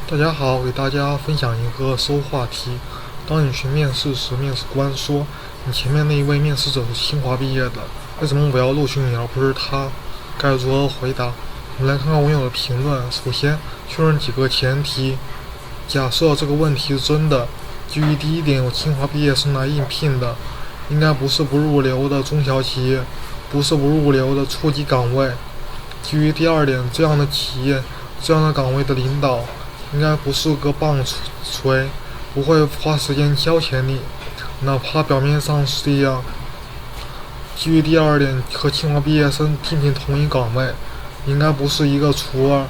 大家好，给大家分享一个搜话题。当你去面试时，面试官说你前面那一位面试者是清华毕业的，为什么我要录取你而不是他？该如何回答？我们来看看网友的评论。首先，确认几个前提。假设这个问题是真的，基于第一点，有清华毕业生来应聘的，应该不是不入流的中小企业，不是不入流的初级岗位。基于第二点，这样的企业、这样的岗位的领导应该不是个棒槌，不会花时间教遣你，哪怕表面上是这样。基于第二点，和清华毕业生聘同一岗位，应该不是一个厨儿，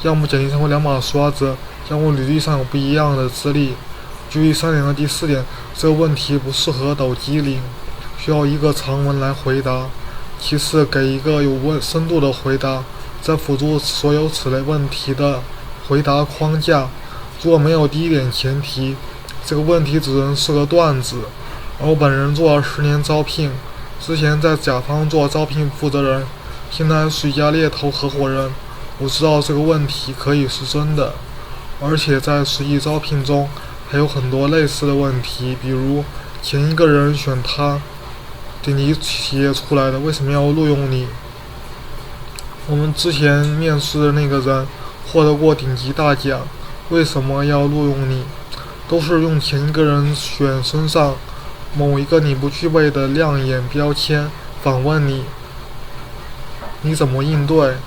要么简历上有两把刷子，要么履历上有不一样的资历。基于第三点和第四点，这个问题不适合抖机灵，需要一个长文来回答。其次，给一个有深度的回答，再辅助所有此类问题的回答框架。如果没有第一点前提，这个问题只能是个段子。而我本人做了10年招聘，之前在甲方做招聘负责人，现在是一家猎头合伙人。我知道这个问题可以是真的，而且在实际招聘中还有很多类似的问题，比如前一个人选他顶级企业出来的，为什么要录用你？我们之前面试的那个人获得过顶级大奖，为什么要录用你？都是用前一个人选身上某一个你不具备的亮眼标签反问你，你怎么应对？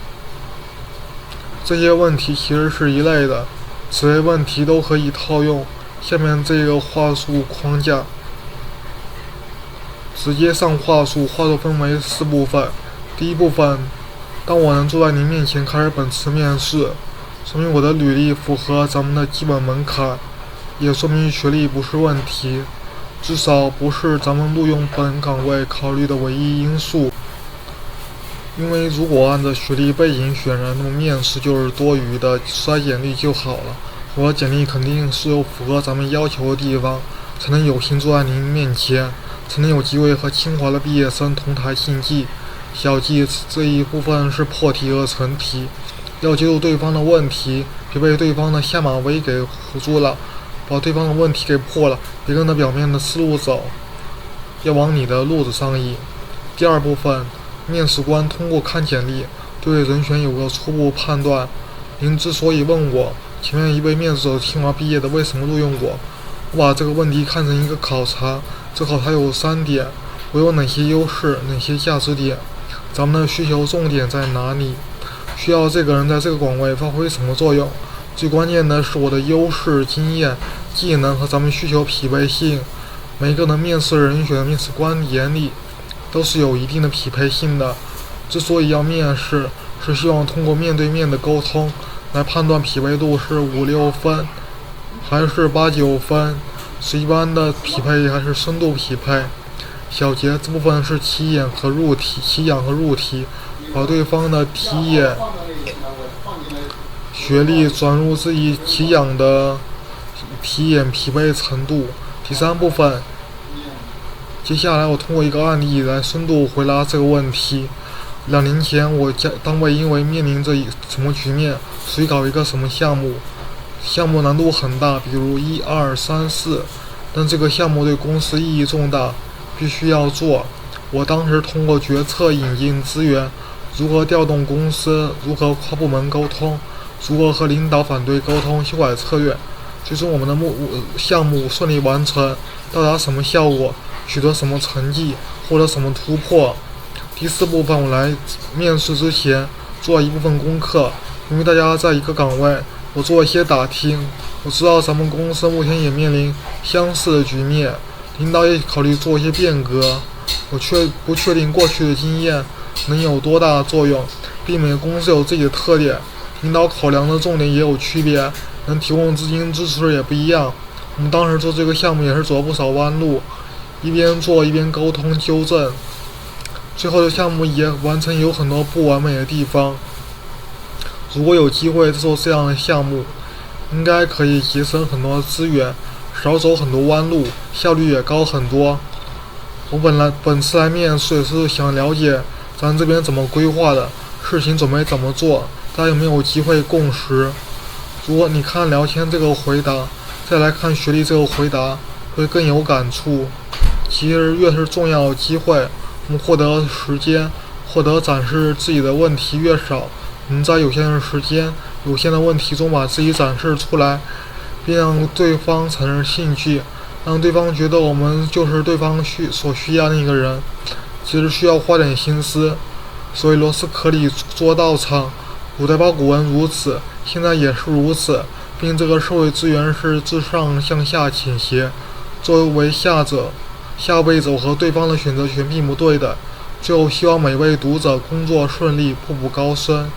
这些问题其实是一类的，此类问题都可以套用下面这个话术框架。直接上话术，话术分为4部分。第一部分，当我能坐在您面前开始本次面试，说明我的履历符合咱们的基本门槛，也说明学历不是问题，至少不是咱们录用本岗位考虑的唯一因素。因为如果按照学历背景选人，那么面试就是多余的，筛简历就好了。我的简历肯定是有符合咱们要求的地方，才能有幸坐在您面前，才能有机会和清华的毕业生同台竞技。小记这一部分是破题和成题，要接住对方的问题，别被对方的下马威给唬住了，把对方的问题给破了，别跟着表面的思路走，要往你的路子上引。第二部分，面试官通过看简历对人选有个初步判断。您之所以问我前面一位面试者清华毕业的为什么录用我，我把这个问题看成一个考察。这考察有3点，我有哪些优势，哪些价值点，咱们的需求重点在哪里，需要这个人在这个岗位发挥什么作用。最关键的是我的优势、经验、技能和咱们需求匹配性。每个人面试人选的面试官眼里都是有一定的匹配性的。之所以要面试，是希望通过面对面的沟通来判断匹配度是5、6分还是8、9分，是一般的匹配还是深度匹配。小结这部分是起眼和入题，把对方的题眼学历转入自己起眼的题眼匹配程度。第3部分，接下来我通过一个案例来深度回答这个问题。2年前，我单位因为面临着什么局面，所以搞一个什么项目，项目难度很大，比如1、2、3、4，但这个项目对公司意义重大，必须要做。我当时通过决策引进资源，如何调动公司，如何跨部门沟通，如何和领导反对沟通，修改策略，最终我们的项目顺利完成，到达什么效果，取得什么成绩，获得什么突破。第4部分，我来面试之前做一部分功课，因为大家在一个岗位，我做一些打听。我知道咱们公司目前也面临相似的局面，领导也考虑做一些变革。我不确定过去的经验能有多大的作用，毕竟每个公司有自己的特点，领导考量的重点也有区别，能提供资金支持也不一样。我们当时做这个项目也是走了不少弯路，一边做一边沟通纠正，最后的项目也完成有很多不完美的地方。如果有机会做这样的项目，应该可以节省很多资源，少走很多弯路，效率也高很多。我本次来面试也是想了解咱这边怎么规划的，事情准备怎么做，大家有没有机会共识。如果你看聊天这个回答，再来看学历这个回答，会更有感触。其实越是重要的机会，我们获得时间、获得展示自己的问题越少，我们在有限的时间、有限的问题中把自己展示出来，并让对方产生兴趣，让对方觉得我们就是对方所需要的那个人。其实需要花点心思，所以罗斯可里做道场，古代包古文如此，现在也是如此，并这个社会资源是自上向下倾斜。作为下辈子我和对方的选择权并不对的。最后希望每位读者工作顺利，步步高升。